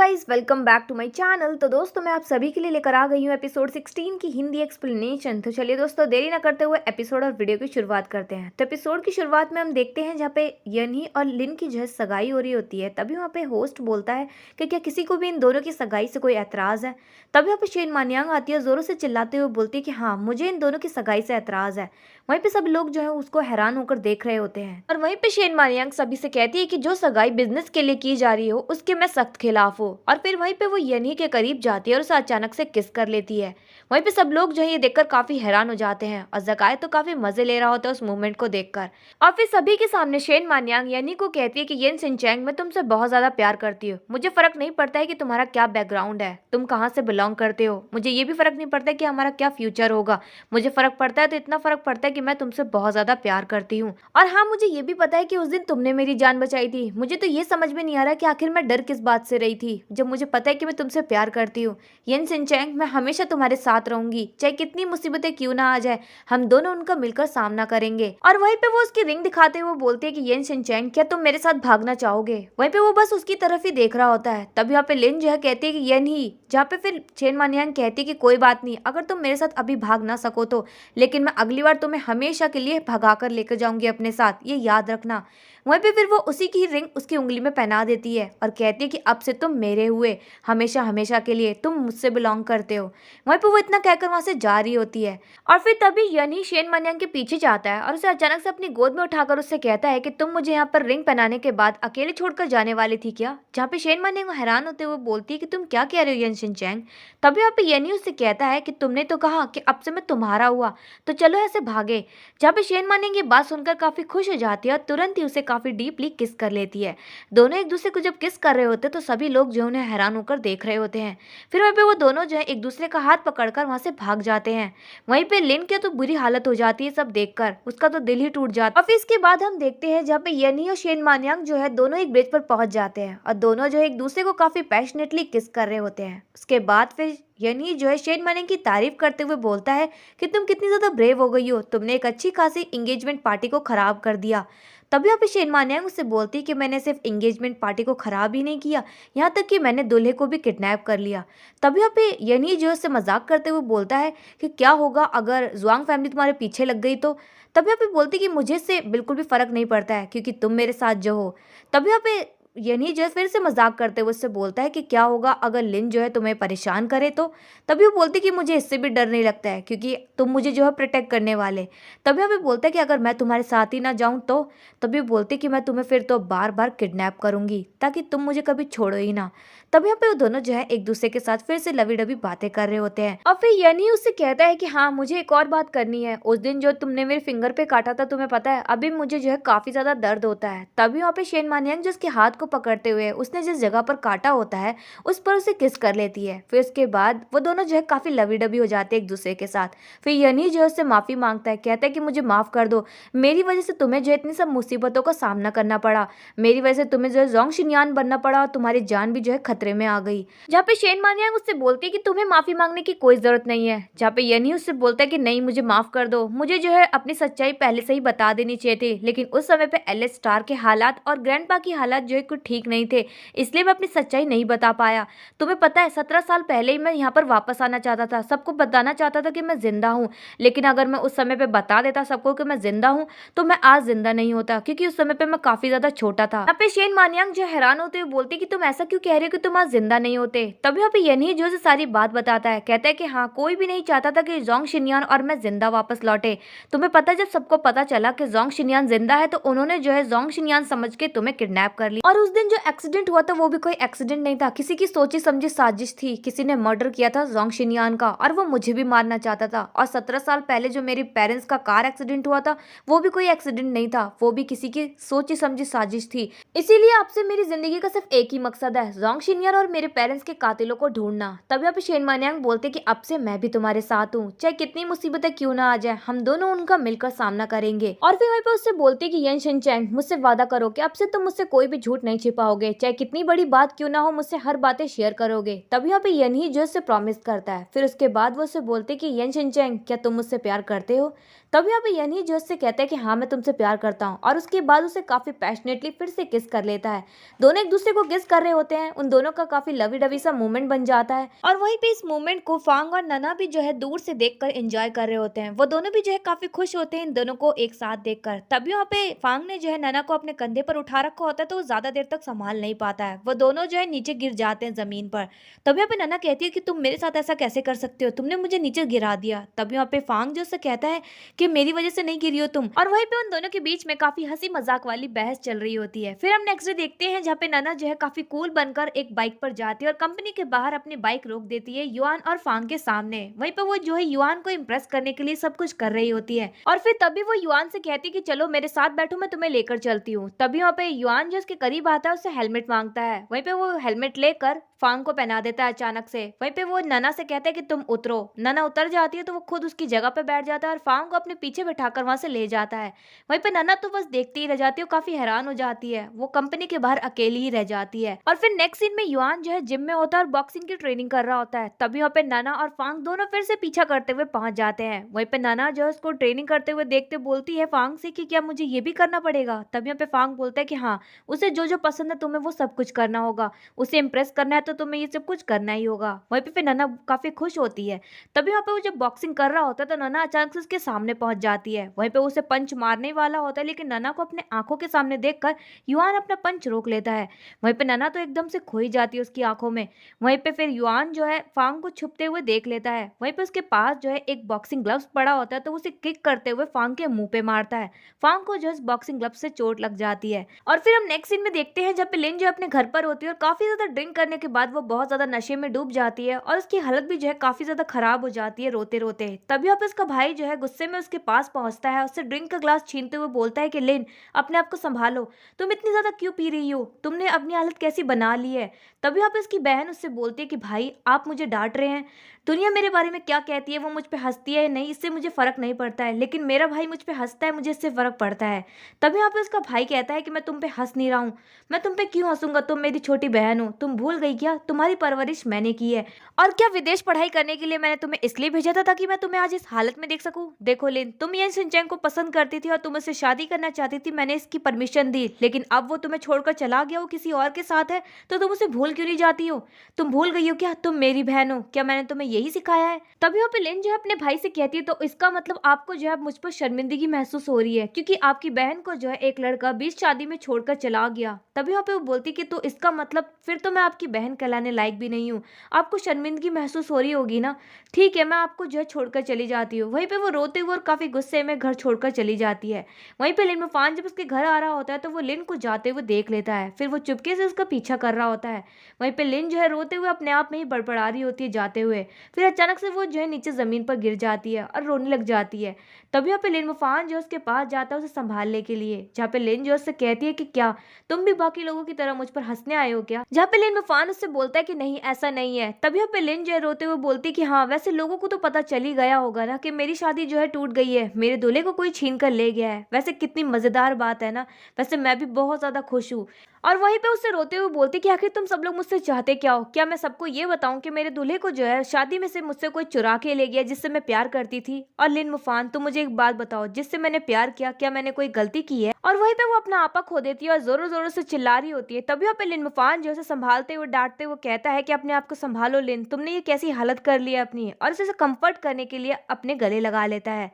Guys, welcome back to my channel. तो दोस्तों, मैं आप सभी के लिए लेकर आ गई हूँ एपिसोड 16 की हिंदी एक्सप्लेनेशन। तो चलिए दोस्तों, देरी ना करते हुए एपिसोड और वीडियो की शुरुआत करते हैं। तो एपिसोड की शुरुआत में हम देखते हैं जहाँ पे यनी और लिन की जो है सगाई हो रही होती है। तभी वहाँ पे होस्ट बोलता है कि क्या किसी को भी इन दोनों की सगाई से कोई एतराज़ है। तभी वहाँ पे शेन मानियांग आती है, जोरों से चिल्लाते हुए बोलती है कि हाँ, मुझे इन दोनों की सगाई से एतराज़ है। वहीं पे सब लोग जो है उसको हैरान होकर देख रहे होते हैं और वहीं पे शेन मानियांग सभी से कहती है कि जो सगाई बिजनेस के लिए की जा रही हो उसके मैं सख्त खिलाफ हूँ। और फिर वहीं पे वो यनी के करीब जाती है और उसे अचानक से किस कर लेती है। वहीं पे सब लोग जो है ये देखकर काफी हैरान हो जाते हैं और जकाय तो काफी मजे ले रहा होता है उस मूवमेंट को देखकर। और फिर सभी के सामने शेन मानियांग यनी को कहती है कि येन सिंचैंग, मैं तुमसे बहुत ज्यादा प्यार करती हूँ। मुझे फर्क नहीं पड़ता है कि तुम्हारा क्या बैकग्राउंड है, तुम कहाँ से बिलोंग करते हो। मुझे ये भी फर्क नहीं पड़ता है कि हमारा क्या फ्यूचर होगा। मुझे फर्क पड़ता है तो इतना फर्क पड़ता है कि मैं तुमसे बहुत ज्यादा प्यार करती हूँ। और हाँ, मुझे ये भी पता है कि उस दिन तुमने मेरी जान बचाई थी। मुझे तो ये समझ में नहीं आ रहा कि आखिर मैं डर किस बात से रही थी, जब मुझे पता है कि मैं तुमसे प्यार करती हूँ। येन सिंचैंग, मैं हमेशा तुम्हारे साथ रहूंगी, चाहे कितनी मुसीबतें क्यों ना आ जाए, हम दोनों उनका मिलकर सामना करेंगे। और वहीं पे वो उसकी रिंग दिखाते हुए बोलती है कि येन सिंचैंग, क्या तुम मेरे साथ भागना चाहोगे। वहीं पे वो बस उसकी तरफ ही देख रहा होता है। तब यहाँ पे लिन जो है कहती है कि येन ही, जहाँ पे फिर शेन मानियांग कहती है कि कोई बात नहीं, अगर तुम मेरे साथ अभी भाग ना सको तो, लेकिन मैं अगली बार तुम्हें हमेशा के लिए भगा कर लेकर जाऊंगी अपने साथ, ये याद रखना। वहीं पे फिर वो उसी की रिंग उसकी उंगली में पहना देती है और कहती है कि अब से तुम मेरे हुए, हमेशा हमेशा के लिए तुम मुझसे बिलोंग करते हो। वहीं पे वो इतना कहकर वहां से जा रही होती है और फिर तभी यनी शेन मानियांग के पीछे जाता है और उसे अचानक से अपनी गोद में उठाकर उससे कहता है कि तुम मुझे यहाँ पर रिंग पहनाने के बाद अकेले छोड़कर जाने वाली थी क्या। जहाँ पे शेन मानियांग हैरान होते हुए बोलती है कि तुम क्या कह रहे हो येन सिंचैंग। तभी यहाँ पे यनी उससे कहता है कि तुमने तो कहा कि अब से मैं तुम्हारा हुआ, तो चलो ऐसे भागे। जहाँ पे शेन मानियांग ये बात सुनकर काफी खुश हो जाती है और तुरंत ही उसे काफी डीपली किस कर लेती है। दोनों एक दूसरे को जब किस कर रहे होते तो सभी लोग जो उन्हें हैरान होकर देख रहे होते हैं। फिर वहीं पे वो दोनों जो है एक दूसरे का हाथ पकड़कर वहां से भाग जाते हैं। वहीं पे लिन की तो बुरी हालत हो जाती है सब देखकर, उसका तो दिल ही टूट जाता है। और फिर इसके बाद हम देखते हैं जहाँ पे यनी और शेन मानियांग जो है दोनों एक ब्रिज पर पहुंच जाते हैं और दोनों जो है एक दूसरे को काफी पैशनेटली किस कर रहे होते हैं। उसके बाद फिर यनी जो है शेन मानियांग की तारीफ करते हुए बोलता है कि तुम कितनी ज्यादा ब्रेव हो गई हो, तुमने एक अच्छी खासी एंगेजमेंट पार्टी को खराब कर दिया। तभी यहाँ पे शेन मानियांग उससे बोलती है कि मैंने सिर्फ एंगेजमेंट पार्टी को खराब ही नहीं किया, यहाँ तक कि मैंने दूल्हे को भी किडनैप कर लिया। तभी यहाँ पे यनी जो उससे मजाक करते हुए बोलता है कि क्या होगा अगर जुआंग फैमिली तुम्हारे पीछे लग गई तो। तभी यहाँ पे बोलती कि मुझे इससे बिल्कुल भी फर्क नहीं पड़ता है क्योंकि तुम मेरे साथ जो हो। तभी यहाँ पे यनी जो है फिर से मजाक करते हुए उससे बोलता है कि क्या होगा अगर लिन जो है तुम्हें परेशान करे तो। तभी वो बोलती कि मुझे इससे भी डर नहीं लगता है क्योंकि तुम मुझे जो है प्रोटेक्ट करने वाले। तभी हमें बोलता है कि अगर मैं तुम्हारे साथ ही ना जाऊं तो। तभी बोलती कि मैं तुम्हें फिर तो बार बार किडनैप करूंगी ताकि तुम मुझे कभी छोड़ो ही ना। तभी यहाँ पे वो दोनों जो है एक दूसरे के साथ फिर से लवी डबी बातें कर रहे होते हैं और फिर यनी उससे कहता है कि हाँ, मुझे एक और बात करनी है। उस दिन जो तुमने मेरे फिंगर पे काटा था, तुम्हें पता है अभी मुझे जो है काफी ज्यादा दर्द होता है। तभी वहाँ पे शेन मानियांग जो उसके हाथ को पकड़ते हुए उसने जिस जगह पर काटा होता है उस पर उसे किस कर लेती है। फिर उसके बाद वो दोनों जो है काफी लवी डबी हो जाते हैं एक दूसरे के साथ। फिर यनी जो है उससे माफी मांगता है, कहता है कि मुझे माफ कर दो, मेरी वजह से तुम्हें जो है इतनी सब मुसीबतों का सामना करना पड़ा, मेरी वजह से तुम्हें जो है जोंग शिनयान बनना पड़ा और तुम्हारी जान भी जो है खतरे में आ गई। जहाँ पे शेन मानियांग उससे बोलती है कि तुम्हें माफी मांगने की कोई जरूरत नहीं है। जहाँ पे यनी उससे बोलता है कि नहीं, मुझे माफ कर दो, मुझे जो है अपनी सच्चाई पहले से ही बता देनी चाहिए थी, लेकिन उस समय पे एलिस स्टार के हालात और ग्रैंडपा की हालात जो है कुछ ठीक नहीं थे, इसलिए मैं अपनी सच्चाई नहीं बता पाया। तुम्हें पता है 17 साल पहले ही मैं यहाँ पर वापस आना चाहता था, सबको बताना चाहता था कि मैं जिंदा हूँ, लेकिन अगर मैं उस समय पे बता देता सबको कि मैं जिंदा हूँ तो मैं आज जिंदा नहीं होता, क्योंकि उस समय पे मैं काफी ज्यादा छोटा था। यहाँ पे शेन मानियांग जो हैरान होते हुए बोलती कि तुम ऐसा क्यों कह रहे हो कि तुम आज जिंदा नहीं होते। तभी यहाँ पे यनी जो से सारी बात बताता है, कहता है कि हाँ, कोई भी नहीं चाहता था कि जोंग शिनयान और मैं जिंदा वापस लौटे। तुम्हें पता है जब सबको पता चला कि जोंग शिनयान जिंदा है तो उन्होंने जो है जोंग शिनयान समझ के तुम्हें किडनैप कर लिया। और उस दिन जो एक्सीडेंट हुआ था वो भी कोई एक्सीडेंट नहीं था, किसी की सोची समझी साजिश थी, किसी ने मर्डर किया था जोंग शिनयान का और वो मुझे भी मारना चाहता था। और 17 साल पहले जो मेरे पेरेंट्स का कार एक्सीडेंट हुआ था वो भी कोई एक्सीडेंट नहीं था, वो भी किसी की सोची समझी साजिश थी। इसीलिए आपसे मेरी जिंदगी का सिर्फ एक ही मकसद है, जोंग शिनयान और मेरे पेरेंट्स के कातिलों को ढूंढना। तब यहाँ पे शेन मानियांग बोलते कि अब से मैं भी तुम्हारे साथ हूँ, चाहे कितनी मुसीबतें क्यों ना आ जाए, हम दोनों उनका मिलकर सामना करेंगे। और फिर वहीं पे उससे बोलते कि येन सिंचैंग, मुझसे वादा करो कि अब से तुम मुझसे कोई भी झूठ नहीं नहीं छिपाओगे, चाहे कितनी बड़ी बात क्यों ना हो मुझसे हर बातें शेयर करोगे। तब यहाँ पे यनही जो उससे प्रॉमिस करता है। फिर उसके बाद वो उससे बोलते कि यन शिनचैन क्या तुम मुझसे प्यार करते हो। तब यहाँ पे यनही जो उससे कहता है कि हाँ मैं तुमसे प्यार करता हूँ, और उसके बाद उसे काफी पैशनेटली फिर से किस कर लेता है। दोनों एक दूसरे को किस कर रहे होते हैं, उन दोनों का काफी लवी डवी सा मूवमेंट बन जाता है। और वहीं पे इस मूवमेंट को फांग और नना भी जो है दूर से देखकर एंजॉय कर रहे होते हैं। वो दोनों भी जो है काफी खुश होते हैं इन दोनों को एक साथ देखकर। तब यहाँ पे फांग ने जो है नना को अपने कंधे पर उठा रखा होता है, तो वो ज्यादा देर तक संभाल नहीं पाता है। वो दोनों जो है नीचे गिर जाते हैं जमीन पर। तब यहाँ पे नना कहती है कि तुम मेरे साथ ऐसा कैसे कर सकते हो, तुमने मुझे नीचे गिरा दिया। तब यहाँ पे फांग जो उससे कहता है कि मेरी वजह से नहीं गिरी हो तुम। और वहीं पे उन दोनों के बीच में काफी हंसी मजाक वाली बहस चल रही होती है। फिर हम नेक्स्ट डे देखते हैं जहाँ पे नना जो है काफी कूल बनकर एक बाइक पर जाती है और कंपनी के बाहर अपनी बाइक रोक देती है युआन और फांग के सामने। वहीं पे वो जो है युआन को इम्प्रेस करने के लिए सब कुछ कर रही होती है। और फिर तभी वो युआन से कहती है कि चलो मेरे साथ बैठो, मैं तुम्हें लेकर चलती हूँ। तभी वहाँ पे युआन जो उसके करीब आता है उससे हेलमेट मांगता है। वहीं पे वो हेलमेट लेकर फांग को पहना देता है अचानक से। वहीं पे वो नना से कहता है कि तुम उतरो। नना उतर जाती है तो वो खुद उसकी जगह पे बैठ जाता है और फांग को अपने पीछे बैठाकर वहां से ले जाता है। वहीं पे नना तो बस देखती ही रह जाती है, काफी हैरान हो जाती है। वो कंपनी के बाहर अकेली ही रह जाती है। और फिर नेक्स्ट सीन में युआन जो है जिम में होता है और बॉक्सिंग की ट्रेनिंग कर रहा होता है। तभी वहाँ पे नना और फांग दोनों फिर से पीछा करते हुए पहुंच जाते हैं। वहीं पे नना जो है उसको ट्रेनिंग करते हुए देखते बोलती है फांग से कि क्या मुझे ये भी करना पड़ेगा। तभी यहाँ पे फांग बोलता है कि हाँ, उसे जो जो पसंद है तुम्हें वो सब कुछ करना होगा, उसे इम्प्रेस करना है तो तुम्हें ये सब कुछ करना ही होगा। वहीं पे फिर नना काफी खुश होती है। तभी वहाँ पे वो जब बॉक्सिंग कर रहा होता है तो नना अचानक से उसके सामने पहुंच जाती है। वहीं पे उसे पंच मारने वाला होता है, लेकिन नना को अपने आंखों के सामने देखकर युआन अपना पंच रोक लेता है। वहीं पे नना तो एकदम से खो ही जाती है उसकी आंखों में। वहीं पे फिर युआन जो है फांग को छुपते हुए देख लेता है। वहीं पे उसके पास जो है एक बॉक्सिंग ग्लव्स पड़ा होता है, तो उसे किक करते हुए फांग के मुंह पे मारता है। फांग को जो है बॉक्सिंग ग्लव्स से चोट लग जाती है। और फिर हम नेक्स्ट सीन में देखते हैं जब पे लिन जो अपने घर पर होती है और काफी ज्यादा ड्रिंक करने के बाद वो बहुत ज्यादा नशे में डूब जाती है और उसकी हालत भी जो है काफी ज्यादा खराब हो जाती है रोते रोते। तभी यहाँ पे उसका भाई जो है गुस्से में उसके पास पहुंचता है, उससे ड्रिंक का ग्लास छीनते हुए बोलता है कि लिन अपने आप को संभालो, तुम इतनी ज्यादा क्यों पी रही हो, तुमने अपनी हालत कैसी बना ली है। तभी यहाँ पे उसकी बहन उससे बोलती है कि भाई आप मुझे डांट रहे हैं, दुनिया मेरे बारे में क्या कहती है, वो मुझ पे हंसती है नहीं, इससे मुझे फर्क नहीं पड़ता है, लेकिन मेरा भाई मुझ पे हंसता है, मुझे इससे फर्क पड़ता है। तभी यहाँ पे उसका भाई कहता है कि मैं तुम पे हंस नहीं रहा हूँ, मैं तुम पे क्यों हंसूंगा, तुम मेरी छोटी बहन हो, तुम भूल गई क्या, तुम्हारी परवरिश मैंने की है। और क्या विदेश पढ़ाई करने के लिए मैंने तुम्हें इसलिए भेजा था ताकि मैं तुम्हें आज इस हालत में देख सकूं। देखो लिन, तुम ये सिंचैन को पसंद करती थी और तुम उससे शादी करना चाहती थी, मैंने इसकी परमिशन दी, लेकिन अब वो तुम्हें छोड़कर चला गया, वो किसी और के साथ है, तो तुम उसे भूल क्यों नहीं जाती हो। तुम भूल गई हो क्या, तुम मेरी बहन हो, क्या मैंने तुम्हें यही सिखाया है। तभी यहाँ पे लिन जो है अपने भाई से कहती है तो इसका मतलब आपको जो है मुझ पर शर्मिंदगी महसूस हो रही है क्योंकि आपकी बहन को जो है एक लड़का बीच शादी में छोड़कर चला गया। तभी यहाँ पे वो बोलती कि तो इसका मतलब फिर तो मैं आपकी बहन कहलाने लायक भी नहीं हूँ, आपको शर्मिंदगी महसूस हो रही होगी ना, ठीक है मैं आपको जो है छोड़कर चली जाती हूँ। वहीं पे वो रोते हुए और काफी गुस्से में घर छोड़कर चली जाती है। वहीं पे लिन मुफान जब उसके घर आ रहा होता है तो वो लिन को जाते हुए देख लेता है, फिर वो चुपके से उसका पीछा कर रहा होता है। वहीं पे लिन जो है रोते हुए अपने आप में ही बड़बड़ा रही होती है जाते हुए। फिर अचानक से वो जो है नीचे जमीन पर गिर जाती है और रोने लग जाती है। तभी यहाँ पे लिन मुफान जो उसके पास जाता है उसे संभालने के लिए, जहाँ पे लिन जो उससे कहती है कि क्या तुम भी बाकी लोगों की तरह मुझ पर हंसने आए हो क्या। जहाँ पे लिन मुफान उससे बोलता है कि नहीं ऐसा नहीं है। तभी यहाँ पे लिन जो है रोते हुए बोलती कि हाँ वैसे लोगों को तो पता चल ही गया होगा ना कि मेरी शादी जो है टूट गई है, मेरे दूल्हे को कोई छीन कर ले गया है। वैसे कितनी मजेदार बात है ना, वैसे मैं भी बहुत ज्यादा खुश हूँ। और वहीं पे उससे रोते हुए बोलती कि आखिर तुम सब लोग मुझसे चाहते क्या हो, क्या मैं सबको ये बताऊं कि मेरे दूल्हे को जो है शादी में से मुझसे कोई चुरा के ले गया जिससे मैं प्यार करती थी। और लिन मुफान तुम मुझे एक बात बताओ, जिससे मैंने प्यार किया क्या मैंने कोई गलती की है। और वहीं पे वो अपना आपा खो देती है और जोरों जोरों से चिल्ला रही होती है। तभी यहाँ पे लिन मुफान जो है संभालते हुए डांटते हुए कहता है कि अपने आप को संभालो लिन, तुमने ये कैसी हालत कर ली है अपनी, और उसे कंफर्ट करने के लिए अपने गले लगा लेता है।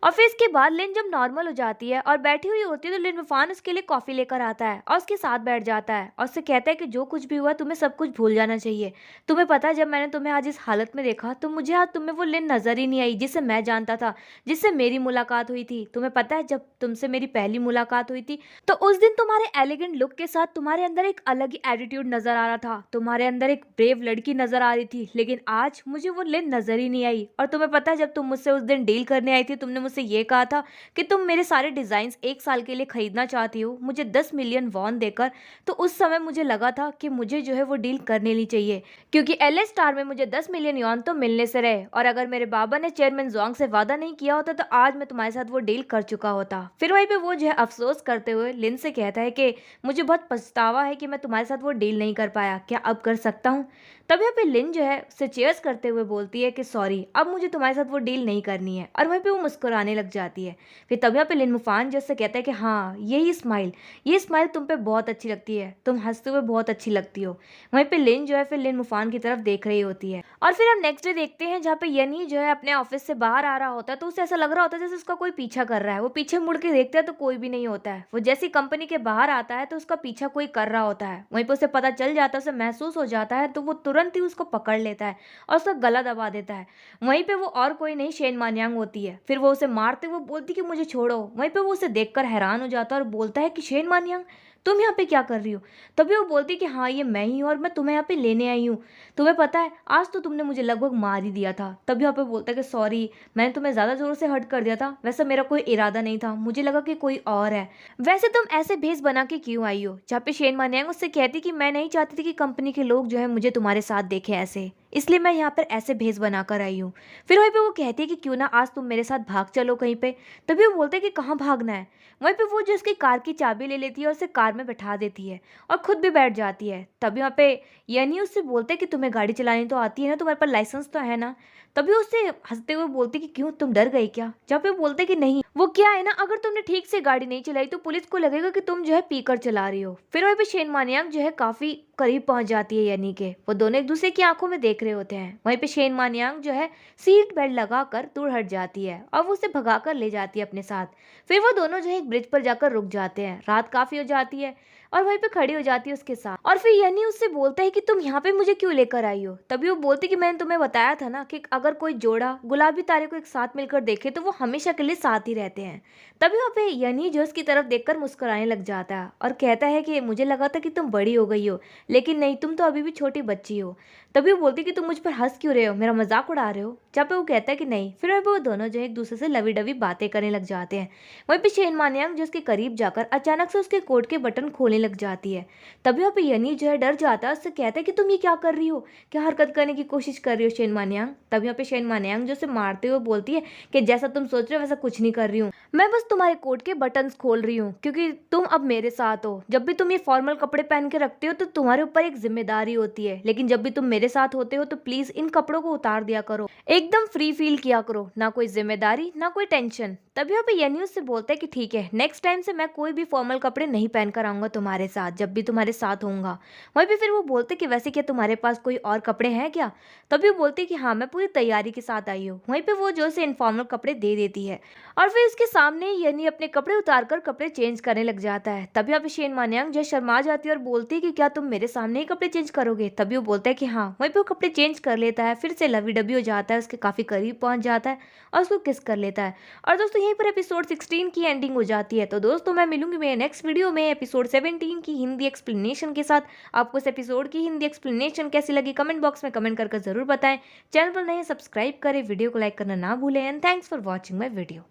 और फिर इसके बाद लिन जब नॉर्मल हो जाती है और बैठी हुई होती है तो लिन मुफान उसके लिए कॉफी लेकर आता है और उसके साथ बैठ जाता है और उससे कहता है कि जो कुछ भी हुआ तुम्हें सब कुछ भूल जाना चाहिए। तुम्हें पता है जब मैंने तुम्हें आज इस हालत में देखा तो मुझे आज तुम्हें वो लिन नजर ही नहीं आई जिसे मैं जानता था, जिससे मेरी मुलाकात हुई थी। तुम्हें पता है जब तुमसे मेरी पहली मुलाकात हुई थी तो उस दिन तुम्हारे एलिगेंट लुक के साथ तुम्हारे अंदर एक अलग ही एटीट्यूड नजर आ रहा था, तुम्हारे अंदर एक ब्रेव लड़की नजर आ रही थी, लेकिन आज मुझे वो लिन नजर ही नहीं आई। और तुम्हें पता है जब तुम मुझसे उस दिन डील करने आई थी तुमने तुमने मुझसे ये कहा था कि तुम मेरे सारे डिजाइन 1 साल के लिए खरीदना चाहती हो मुझे 10 मिलियन वॉन देकर, तो उस समय मुझे लगा था कि मुझे जो है वो डील कर लेनी चाहिए, क्योंकि एलए स्टार में मुझे 10 मिलियन यौन तो मिलने से रहे, और अगर मेरे बाबा ने चेयरमैन जोंग से वादा नहीं किया होता तो आज मैं तुम्हारे साथ वो डील कर चुका होता। फिर वहीं पे वो जो है अफसोस करते हुए लिन से कहता है कि मुझे बहुत पछतावा है कि मैं तुम्हारे साथ वो डील नहीं कर पाया, क्या अब कर सकता हूँ। तब यहाँ पे लिन जो है उसे चेयर्स करते हुए बोलती है कि सॉरी, अब मुझे तुम्हारे साथ वो डील नहीं करनी है, और वहीं पे वो मुस्कुराने लग जाती है। फिर तब यहाँ पे लिन मुफान जो उससे कहता है कि हाँ ये स्माइल तुम पे बहुत अच्छी लगती है, तुम हंसते हुए बहुत अच्छी लगती हो। वहीं पे लिन जो है फिर लिन मुफान की तरफ देख रही होती है। और फिर हम नेक्स्ट डे देखते हैं जहाँ पे यनी जो है अपने ऑफिस से बाहर आ रहा होता है, तो उसे ऐसा लग रहा होता है जैसे उसका कोई पीछा कर रहा है। वो पीछे मुड़ के देखता है तो कोई भी नहीं होता है। वो जैसी कंपनी के बाहर आता है तो उसका पीछा कोई कर रहा होता है। वहीं पे उसे पता चल जाता है, उसे महसूस हो जाता है, तो वो तुरंत ही उसको पकड़ लेता है और उसका गला दबा देता है। वहीं पे वो और कोई नहीं शेन मान्यांग होती है। फिर वो उसे मारते हुए बोलती कि मुझे छोड़ो। वहीं पे वो उसे देखकर हैरान हो जाता है और बोलता है कि शेन मान्यांग तुम यहाँ पे क्या कर रही हो। तभी वो बोलती कि हाँ ये मैं ही हूँ और मैं तुम्हें यहाँ पे लेने आई हूँ। तुम्हें पता है आज तो तुमने मुझे लगभग मार ही दिया था। तभी यहाँ पे बोलता है कि सॉरी, मैंने तुम्हें ज़्यादा ज़ोर से हर्ट कर दिया था, वैसे मेरा कोई इरादा नहीं था, मुझे लगा कि कोई और है। वैसे तुम ऐसे भेस बना के क्यों आई हो। जहाँ पे शेन मान्यांग उससे कहती कि मैं नहीं चाहती थी कि कंपनी के लोग जो है मुझे तुम्हारे साथ देखें ऐसे, इसलिए मैं यहाँ पर ऐसे भेस बनाकर आई हूँ। फिर वहीं पे वो कहती है कि क्यों ना आज तुम मेरे साथ भाग चलो कहीं पे। तभी वो बोलते हैं कि कहाँ भागना है। वहीं पे वो जो उसकी कार की चाबी ले लेती है और उसे कार में बैठा देती है और खुद भी बैठ जाती है। तभी वहाँ पे यानी उससे बोलते हैं कि तुम्हें गाड़ी चलानी तो आती है ना, तुम्हारे पास लाइसेंस तो है ना। तभी उससे हंसते हुए बोलती कि क्यों तुम डर गई क्या। जहाँ पे बोलते कि नहीं, वो क्या है ना, अगर तुमने ठीक से गाड़ी नहीं चलाई तो पुलिस को लगेगा कि तुम जो है पीकर चला रही हो। फिर वहीं पे शेन मानियांग जो है काफी करीब पहुंच जाती है यानी के, वो दोनों एक दूसरे की आंखों में देख रहे होते हैं। वहीं पे शेन मानियांग जो है सीट बेल्ट लगाकर दूर हट जाती है और वो उसे भगाकर ले जाती है अपने साथ। फिर वो दोनों जो है एक ब्रिज पर जाकर रुक जाते हैं। रात काफी हो जाती है और वहीं पे खड़ी हो जाती है उसके साथ, और फिर यानी उससे बोलता है कि तुम यहाँ पे मुझे क्यों लेकर आई हो। तभी वो बोलती कि मैंने तुम्हें बताया था ना कि अगर कोई जोड़ा गुलाबी तारे को एक साथ मिलकर देखे तो वो हमेशा के लिए साथ ही रहते हैं। तभी वहाँ पे यानी जो उसकी तरफ देखकर मुस्कुराने लग जाता है और कहता है कि मुझे लगा था कि तुम बड़ी हो गई हो, लेकिन नहीं, तुम तो अभी भी छोटी बच्ची हो। तभी वो बोलती कि तुम मुझ पर हंस क्यों रहे हो, मेरा मजाक उड़ा रहे हो। जब पे वो कहता है कि नहीं। फिर वहीं पे वो दोनों जो एक दूसरे से लवी डवी बातें करने लग जाते हैं। वहीं पे शेन मानियांग जो उसके करीब जाकर अचानक से उसके कोट के बटन खोलने लग जाती है। तभी वहाँ पे यनी जो है डर जाता है, उससे कहता है कि तुम ये क्या कर रही हो, क्या हरकत करने की कोशिश कर रही हो शेन मानियांग। तभी वहाँ पे शेन मानियांग जो उसे मारते हुए बोलती है कि जैसा तुम सोच रहे हो वैसा कुछ नहीं कर रही हूँ, मैं बस तुम्हारे कोट के बटन्स खोल रही हूँ क्योंकि तुम अब मेरे साथ हो। जब भी तुम ये फॉर्मल कपड़े पहन के रखते हो तो तुम्हारे ऊपर एक जिम्मेदारी होती है, लेकिन जब भी तुम मेरे साथ होते हो तो प्लीज इन कपड़ों को उतार दिया करो, एकदम फ्री फील किया करो, ना कोई जिम्मेदारी ना कोई टेंशन। तभी यहाँ पे यन्यूज से बोलता है कि ठीक है, नेक्स्ट टाइम से मैं कोई भी फॉर्मल कपड़े नहीं पहनकर आऊंगा तुम्हारे साथ जब भी तुम्हारे साथ होऊंगा। वहीं पे फिर वो बोलते कि वैसे क्या तुम्हारे पास कोई और कपड़े हैं क्या। तभी वो बोलते कि हाँ, मैं पूरी तैयारी के साथ आई हूँ। वहीं पे वो जो से इनफॉर्मल कपड़े दे देती है और फिर उसके सामने यानी अपने कपड़े उतार कर कपड़े चेंज करने लग जाता है। तभी यहाँ पे शेन मानियांग जो शर्मा जाती है और बोलती है कि क्या तुम मेरे सामने ही कपड़े चेंज करोगे। तभी वो बोलता है कि हाँ। वहीं पे वो कपड़े चेंज कर लेता है, फिर से लवी डबी हो जाता है, उसके काफी करीब पहुंच जाता है और उसको किस कर लेता है। और दोस्तों यहीं पर एपिसोड 16 की एंडिंग हो जाती है। तो दोस्तों मैं मिलूंगी मेरे नेक्स्ट वीडियो में एपिसोड 17 की हिंदी एक्सप्लेनेशन के साथ। आपको इस एपिसोड की हिंदी एक्सप्लेनेशन कैसी लगी कमेंट बॉक्स में कमेंट करके जरूर बताएं। चैनल पर नए सब्सक्राइब करें, वीडियो को लाइक करना ना भूलें and thanks for watching my video.